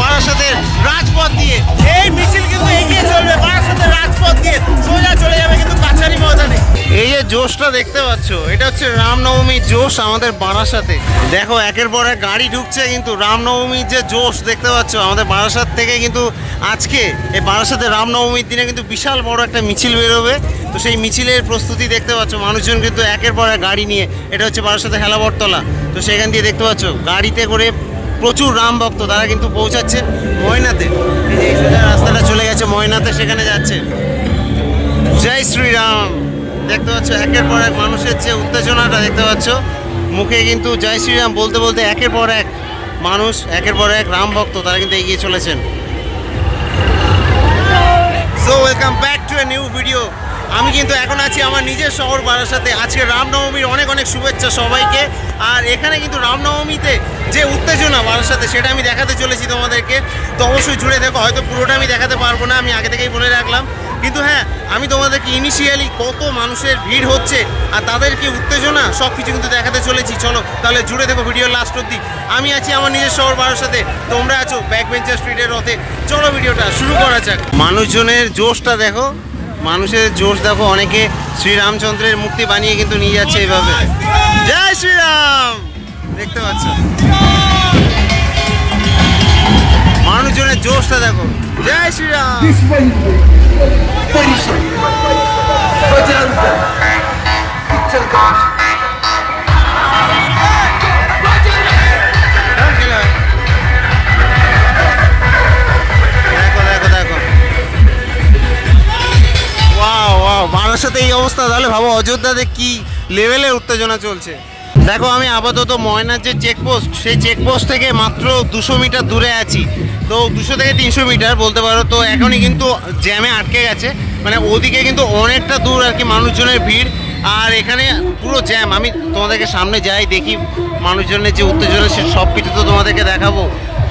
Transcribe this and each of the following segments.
বারাসাতের রাজপথ দিয়ে। এই মিছিল কিন্তু এগিয়ে চলবে বারাসাতের রাজপথ দিয়ে, সোজা চলে যাবে কিন্তু কাছারি ময়দানে। এই যে জোশটা দেখতে পাচ্ছ, এটা হচ্ছে রামনবমীর জোশ আমাদের বারাসাতে। দেখো একের পর এক গাড়ি ঢুকছে, কিন্তু রামনবমীর যে জোশ দেখতে পাচ্ছ আমাদের বারাসাত থেকে, কিন্তু আজকে এই বারাসাতে রামনবমীর দিনে কিন্তু বিশাল বড় একটা মিছিল বেরোবে। তো সেই মিছিলের প্রস্তুতি দেখতে পাচ্ছ, মানুষজন কিন্তু একের পর এক গাড়ি নিয়ে, এটা হচ্ছে বারাসাতে হেলাবরতলা। তো সেখান দিয়ে দেখতে পাচ্ছ গাড়িতে করে প্রচুর রাম ভক্ত, তারা কিন্তু পৌঁছাচ্ছে ময়নাতে। এই সোজা রাস্তাটা চলে গেছে ময়নাতে, সেখানে যাচ্ছে। জয় শ্রীরাম দেখতে পাচ্ছ, একের পর এক মানুষের যে উত্তেজনাটা দেখতে পাচ্ছ, মুখে কিন্তু জয় শ্রীরাম বলতে বলতে একের পর এক মানুষ, একের পর এক রাম ভক্ত, তারা কিন্তু এগিয়ে চলেছেন। So welcome back to a new video. আমি কিন্তু এখন আছি আমার নিজের শহর বারাসাতে। আজকে রামনবমীর অনেক অনেক শুভেচ্ছা সবাইকে। আর এখানে কিন্তু রামনবমীতে যে উত্তেজনা বারাসাতে, সেটা আমি দেখাতে চলেছি তোমাদেরকে। তো অবশ্যই জুড়ে দেখো, হয়তো পুরোটা আমি দেখাতে পারবো না, আমি আগে থেকেই বলে রাখলাম। কিন্তু হ্যাঁ, আমি তোমাদেরকে ইনিশিয়ালি কত মানুষের ভিড় হচ্ছে আর তাদের কি উত্তেজনা, সব কিছু কিন্তু দেখাতে চলেছি। চলো তাহলে জুড়ে দেখো ভিডিওর লাস্ট অবধি। আমি আছি আমার নিজের শহর বারাসাতে, তোমরা আছো ব্যাক বেঞ্চার স্ট্রিটের রথে। চলো ভিডিওটা শুরু করা যাক। মানুষজনের জোশটা দেখো, মানুষের জোশ দেখো, অনেকে শ্রীরামচন্দ্রের মূর্তি বানিয়ে কিন্তু নিয়ে যাচ্ছে এইভাবে। জয় শ্রীরাম দেখতে পাচ্ছ, মানুষজনের জোশটা দেখো। জয় শ্রীরাম। বারাসাতে এই অবস্থা, তাহলে ভাবো অযোধ্যাতে কি লেভেলের উত্তেজনা চলছে। দেখো আমি আপাতত ময়নার যে চেকপোস্ট, সেই চেকপোস্ট থেকে মাত্র 200 মিটার দূরে আছি। তো 200 থেকে 300 মিটার বলতে পারো। তো এখনই কিন্তু জ্যামে আটকে গেছে, মানে ওদিকে কিন্তু অনেকটা দূর আর কি মানুষজনের ভিড়, আর এখানে পুরো জ্যাম। আমি তোমাদেরকে সামনে যাই, দেখি মানুষজনের যে উত্তেজনা, সে সব কিছু তো তোমাদেরকে দেখাবো।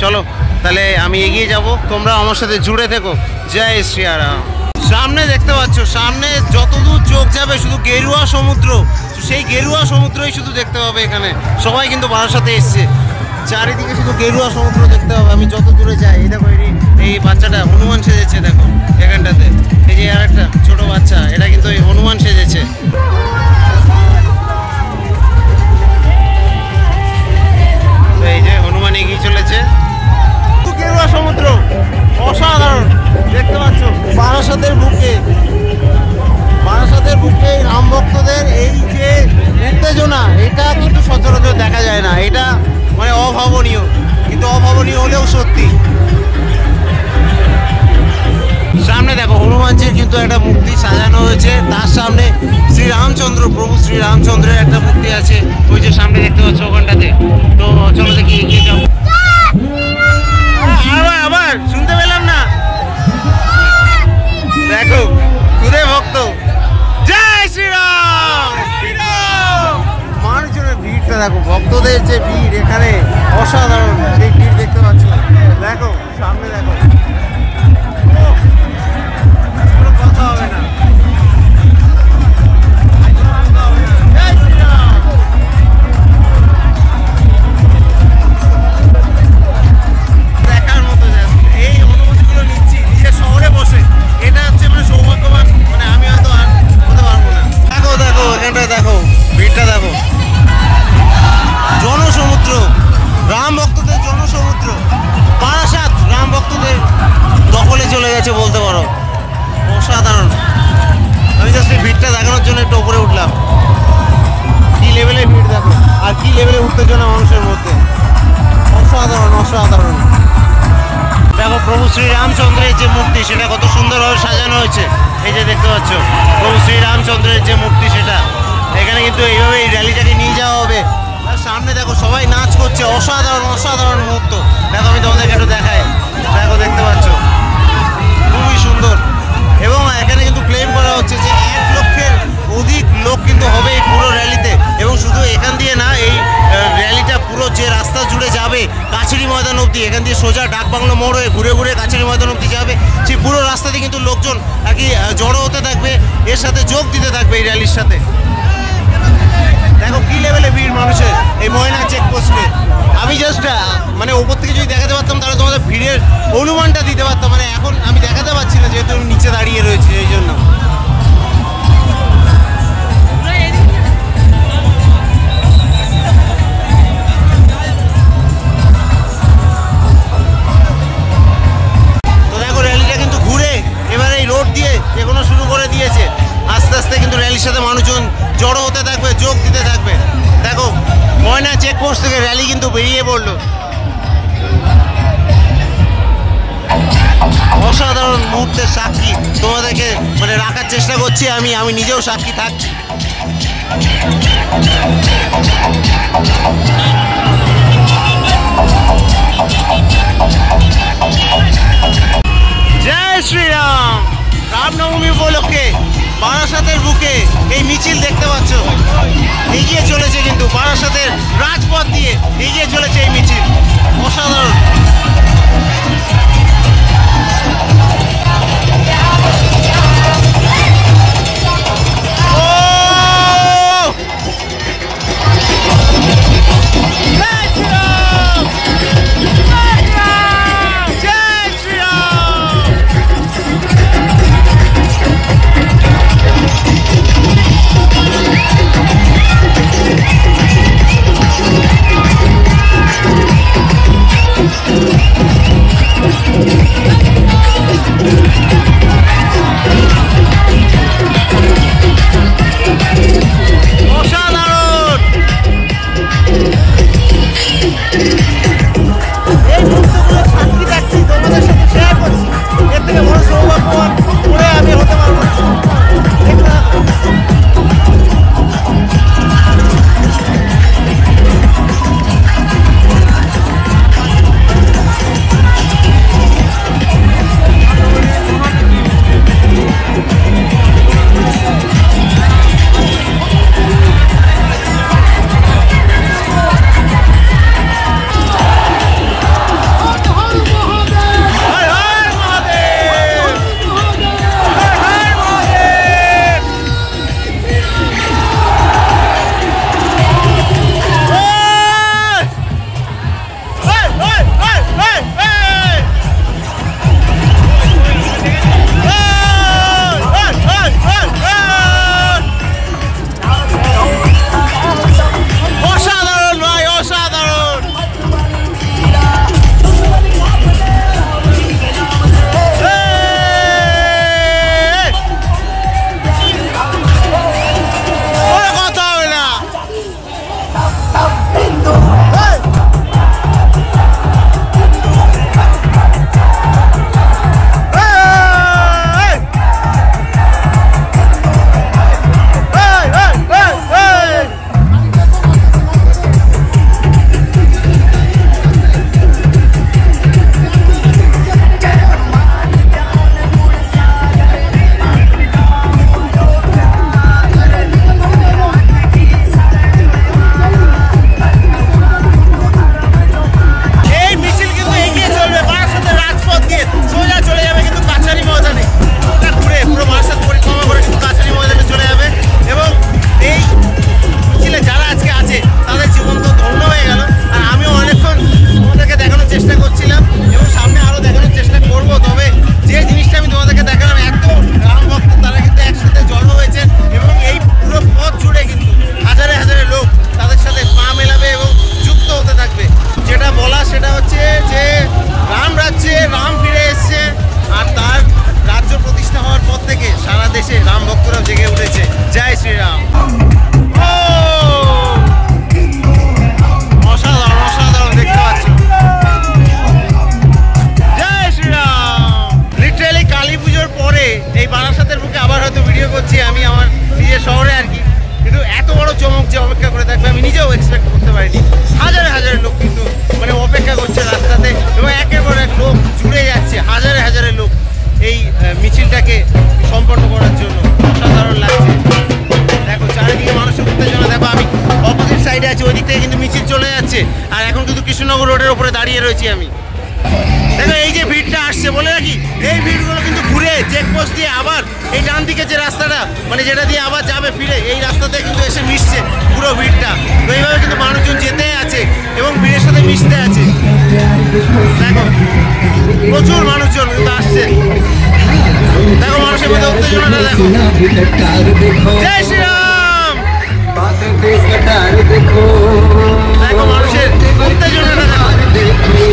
চলো তাহলে আমি এগিয়ে যাব, তোমরা আমার সাথে জুড়ে থেকো। জয় শ্রীরাম। সামনে দেখতে পাচ্ছ, সামনে যতদূর চোখ যাবে শুধু গেরুয়া সমুদ্র, সেই গেরুয়া সমুদ্রই শুধু দেখতে পাবে এখানে। সবাই কিন্তু বারাসাতে এসছে, চারিদিকে শুধু গেরুয়া সমুদ্র দেখতে হবে আমি যত দূরে যাই। এই দেখো এই বাচ্চাটা হনুমান সেজেছে, দেখো এখানটাতে। এই যে আর একটা ছোট বাচ্চা, এটা কিন্তু এই হনুমান সেজেছে। এই যে হনুমান এগিয়ে চলেছে। গেরুয়া সমুদ্র অসাধারণ দেখতে পাচ্ছ বারাসাতের বুকে। বারাসাতের বুকে রাম ভক্তদের এই যে উত্তেজনা, এটা কিন্তু সচরাচর দেখা যায় না। এটা মানে অভাবনীয়, কিন্তু অভাবনীয় হলেও সত্যি। সামনে দেখো হনুমানজির কিন্তু একটা মূর্তি সাজানো হয়েছে, তার সামনে শ্রীরামচন্দ্র, প্রভু শ্রীরামচন্দ্রের একটা মূর্তি আছে, ওই যে সামনে দেখতে পাচ্ছ ওখানটাতে। তো চলো দেখি এগিয়ে যাও। আবার শুনতে পেলাম না, দেখো খুদে ভক্ত। জয় শ্রীরাম। মানুষজনের ভিড়টা দেখো, ভক্তদের যে ভিড় এখানে অসাধারণ, সেই ভিড় দেখতে পাচ্ছ। দেখো সামনে দেখো, কোনো কথা হবে না। দেখার মতো এই অনুভূতিগুলো নিচ্ছি নিজের শহরে বসে, এটা হচ্ছে মানে সৌভাগ্যবান, মানে আমি হয়তো আর হতে পারবো না। দেখো দেখো এখানটা দেখো, ভিড়টা দেখো, জনসমুদ্র, রাম ভক্তদের জনসমুদ্র। বারাসাত রাম ভক্তদের দখলে চলে গেছে বলতে পারো। অসাধারণ। আমি জাস্ট এই ভিড়টা দেখানোর জন্য একটু উপরে উঠলাম। কি লেভেলের ভিড় দেখো, আর কি লেভেলের উত্তেজনা মানুষের মধ্যে। অসাধারণ অসাধারণ। দেখো প্রভু শ্রীরামচন্দ্রের যে মূর্তি, সেটা কত সুন্দরভাবে সাজানো হয়েছে। এই যে দেখতে পাচ্ছ প্রভু শ্রীরামচন্দ্রের যে মূর্তি, সেটা এখানে কিন্তু এইভাবে এই র্যালিটাকে নিয়ে যাওয়া হবে। আর সামনে দেখো সবাই নাচ করছে, অসাধারণ অসাধারণ মুহূর্ত। দেখো আমি তোমাদেরকে একটু দেখাই, দেখো দেখতে পাচ্ছ খুবই সুন্দর। এবং এখানে কিন্তু ক্লেম করা হচ্ছে যে 1 লক্ষের অধিক লোক কিন্তু হবে এই পুরো র্যালিতে। এবং শুধু এখান দিয়ে না, এই র্যালিটা পুরো যে রাস্তা জুড়ে যাবে কাছারি ময়দান অবধি, এখান দিয়ে সোজা ডাকবাংলো মোড় হয়ে ঘুরে ঘুরে কাছারি ময়দান অবধি যাবে, সেই পুরো রাস্তাতে কিন্তু লোকজন আর কি জড়ো হতে থাকবে, এর সাথে যোগ দিতে থাকবে এই র্যালির সাথে। দেখো কি লেভেলে ভিড় মানুষের এই ময়না চেকপোস্টে। আমি জাস্ট মানে ওপর থেকে যদি দেখাতে পারতাম তাহলে তোমাদের ভিড়ের অনুমানটা দিতে পারতাম। মানে এখন আমি দেখাতে পারছি না যেহেতু আমি নিচে দাঁড়িয়ে রয়েছি এই জন্য। সাথে মানুষজন জড়ো হতে থাকবে, যোগ দিতে থাকবে। দেখো ময়না চেকপোস্ট থেকে র্যালি কিন্তু বেরিয়ে পড়লো। অসাধারণ মুহূর্তের সাক্ষী তোমাদেরকে মানে রাখার চেষ্টা করছি আমি নিজেও সাক্ষী থাকছি। জয় শ্রীরাম। রামনবমী উপলক্ষে বারাসাতের বুকে এই মিছিল দেখতে পাচ্ছ এগিয়ে চলেছে, কিন্তু বারাসাতের রাজপথ দিয়ে এগিয়ে চলেছে এই মিছিল। অসাধারণ। আর এখন কিন্তু কৃষ্ণনগর রোডের উপরে দাঁড়িয়ে রয়েছি আমি। দেখো এই যে ভিড়টা আসছে, বলে রাখি এই ভিড়গুলো কিন্তু ঘুরে চেকপোস্ট দিয়ে আবার এই ডান দিকে যে রাস্তাটা মানে যেটা দিয়ে আবার যাবে ফিরে এই রাস্তাতে কিন্তু এসে মিশছে পুরো ভিড়টা। তো এইভাবে কিন্তু মানুষজন যেতে আছে এবং ভিড়ের সাথে মিশতে আছে। দেখো প্রচুর মানুষজন কিন্তু আসছে। দেখো মানুষের মধ্যে উত্তেজনাটা দেখো। জয় শ্রীরাম। দেখো মানুষের উত্তেজনাটা দেখো।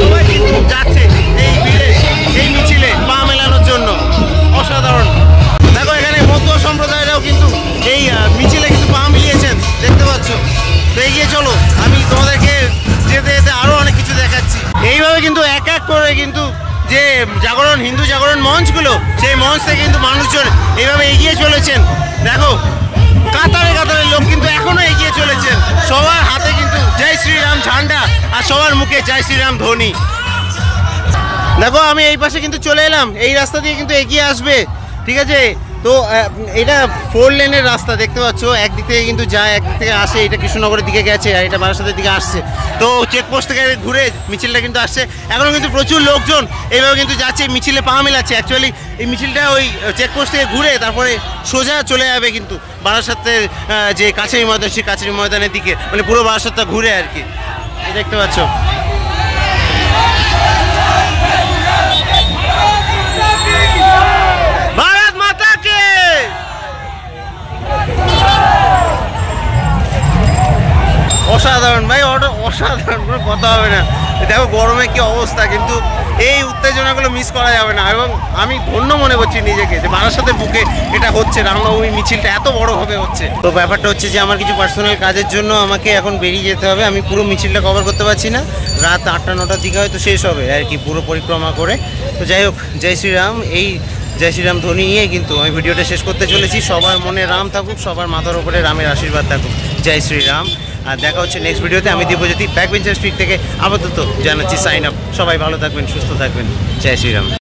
সবাই কিন্তু যাচ্ছে এই ভিড়ে এই মিছিলে পা মেলানোর জন্য। অসাধারণ। দেখো এখানে মধ্য সম্প্রদায়েরাও কিন্তু এই মিছিলে কিন্তু পা মিলিয়েছেন দেখতে পাচ্ছ। তো এগিয়ে চলো, আমি তোমাদেরকে যেতে যেতে আরো অনেক কিছু দেখাচ্ছি। এইভাবে কিন্তু এক এক করে কিন্তু যে জাগরণ হিন্দু জাগরণ মঞ্চগুলো সেই মঞ্চ থেকে কিন্তু মানুষজন এইভাবে এগিয়ে চলেছেন। দেখো কাতারে কাতারে লোক কিন্তু এখনো এগিয়ে চলেছেন। সবার হাতে কিন্তু জয় শ্রীরাম ঝান্ডা আর সবার মুখে জয় শ্রীরাম ধ্বনি। দেখো আমি এই পাশে কিন্তু চলে এলাম, এই রাস্তা দিয়ে কিন্তু এগিয়ে আসবে, ঠিক আছে। তো এটা 4 লেনের রাস্তা দেখতে পাচ্ছ, একদিক থেকে কিন্তু যায় একদিক থেকে আসে। এটা কৃষ্ণনগরের দিকে গেছে আর এটা বারাসাতের দিকে আসছে। তো চেকপোস্ট থেকে ঘুরে মিছিলটা কিন্তু আসছে। এখনও কিন্তু প্রচুর লোকজন এইভাবে কিন্তু যাচ্ছে, মিছিলে পা মেলাচ্ছে। অ্যাকচুয়ালি এই মিছিলটা ওই চেকপোস্ট থেকে ঘুরে তারপরে সোজা চলে যাবে কিন্তু বারাসাতের যে কাছারি ময়দান সেই কাছারি ময়দানের দিকে, মানে পুরো বারাসাতটা ঘুরে আর কি। দেখতে পাচ্ছ অসাধারণ ভাই, অসাধারণ, কোনো কথা হবে না। দেখো গরমে কি অবস্থা, কিন্তু এই উত্তেজনাগুলো মিস করা যাবে না। এবং আমি ধন্য মনে করছি নিজেকে যে বারাসাতের বুকে এটা হচ্ছে, রামনবমী মিছিলটা এত বড়োভাবে হচ্ছে। তো ব্যাপারটা হচ্ছে যে আমার কিছু পার্সোনাল কাজের জন্য আমাকে এখন বেরিয়ে যেতে হবে। আমি পুরো মিছিলটা কভার করতে পারছি না, রাত 8টা-9টার দিকে হয়তো শেষ হবে আর কি পুরো পরিক্রমা করে। তো যাই হোক, জয় শ্রীরাম, এই জয় শ্রীরাম ধ্বনি নিয়ে কিন্তু আমি ভিডিওটা শেষ করতে চলেছি। সবার মনে রাম থাকুক, সবার মাথার উপরে রামের আশীর্বাদ থাকুক। জয় শ্রীরাম। আর দেখা হচ্ছে নেক্সট ভিডিওতে। আমি দীপজ্যোতি ব্যাকবেঞ্চার স্ট্রিট থেকে আপাতত জানাচ্ছি সাইন আপ। সবাই ভালো থাকবেন, সুস্থ থাকবেন। জয় শ্রীরাম।